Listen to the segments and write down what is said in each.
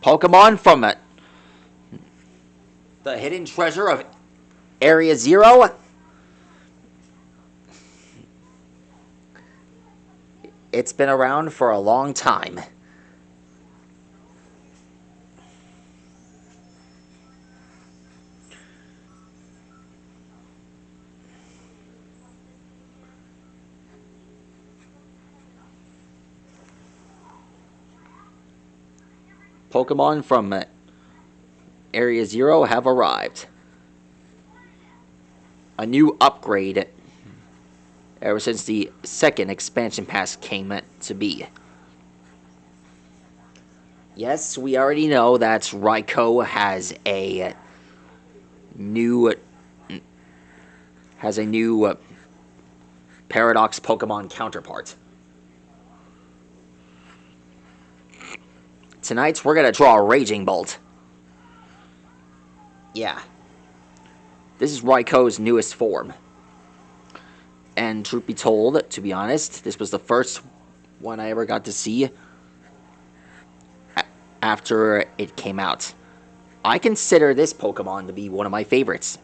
Pokemon from the hidden treasure of Area Zero. It's been around for a long time. Pokemon from Area Zero have arrived. A new upgrade ever since the second expansion pass came to be. Yes, we already know that Raikou new has a new Paradox Pokemon counterpart. Tonight we're gonna draw a Raging Bolt. Yeah. This is Raikou's newest form. And truth be told, to be honest, this was the first one I ever got to see after it came out. I consider this Pokemon to be one of my favorites.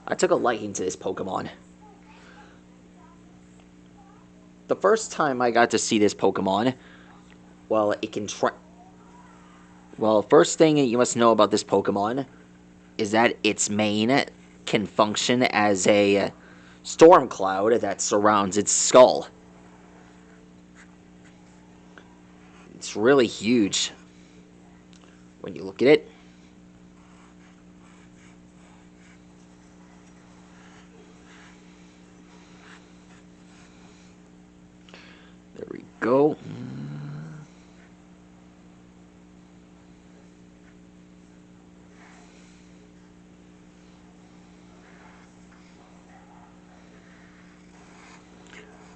I took a liking to this Pokemon. The first time I got to see this Pokemon, well, it can try. Well, first thing you must know about this Pokemon is that its mane can function as a storm cloud that surrounds its skull. It's really huge when you look at it. There we go.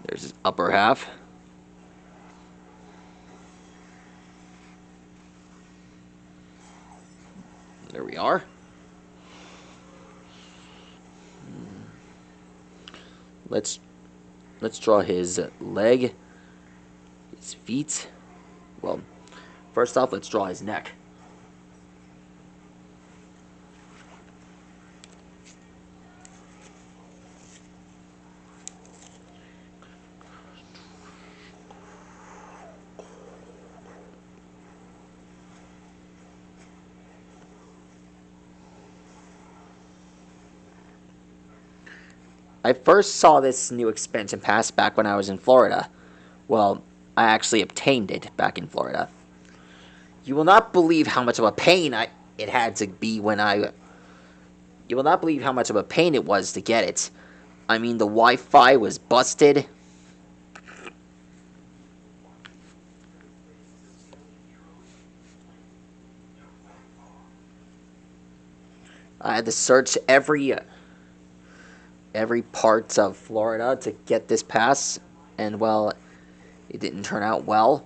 There's his upper half. There we are. Let's draw his leg, his feet. Well, first off, let's draw his neck. I first saw this new expansion pass back when I was in Florida. Well, I actually obtained it back in Florida. You will not believe how much of a pain it had to be when I. You will not believe how much of a pain it was to get it. I mean, the Wi-Fi was busted. I had to search every part of Florida to get this pass, and well, it didn't turn out well.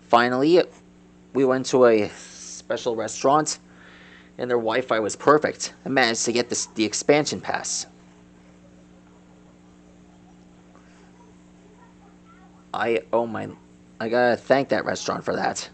Finally, we went to a special restaurant, and their Wi-Fi was perfect. I managed to get the expansion pass. I gotta thank that restaurant for that.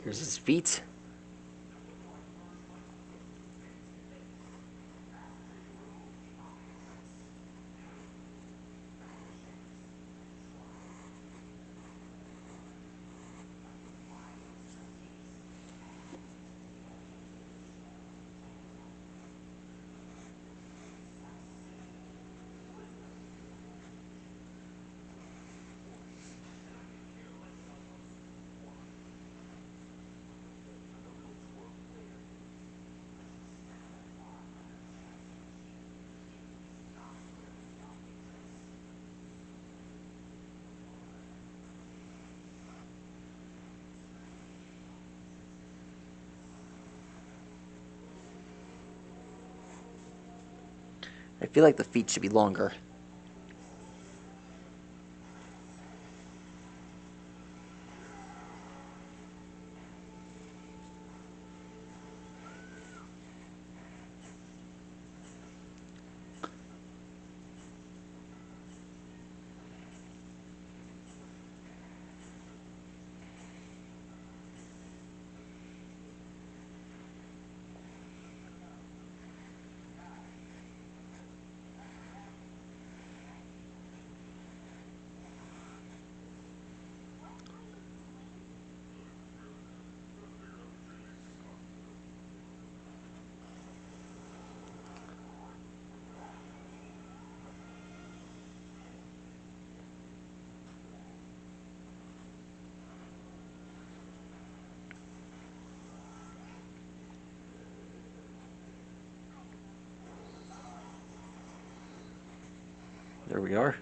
Here's his feet. I feel like the feet should be longer. There we are.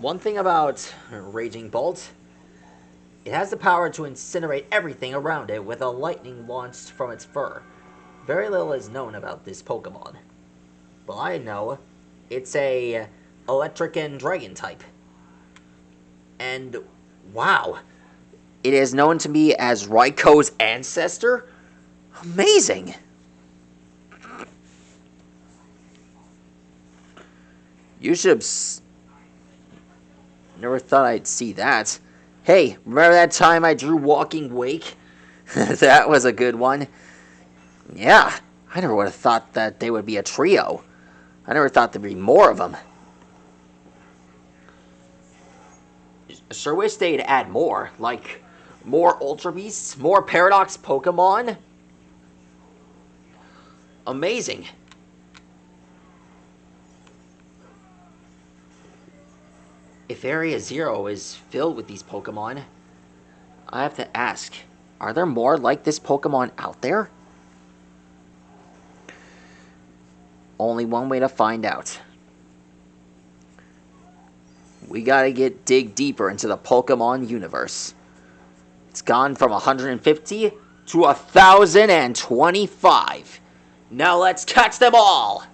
One thing about Raging Bolt, it has the power to incinerate everything around it with a lightning launched from its fur. Very little is known about this Pokemon. Well, I know it's a electric and dragon type. And wow, it is known to be as Raikou ancestor? Amazing! You should have never thought I'd see that. Hey, remember that time I drew Walking Wake? That was a good one. Yeah, I never would have thought that they would be a trio. I never thought there'd be more of them. Sure wish they'd add more, like more Ultra Beasts, more Paradox Pokemon. Amazing. If Area Zero is filled with these Pokemon, I have to ask, are there more like this Pokemon out there? Only one way to find out. We gotta dig deeper into the Pokemon universe. It's gone from 150 to 1,025. Now let's catch them all!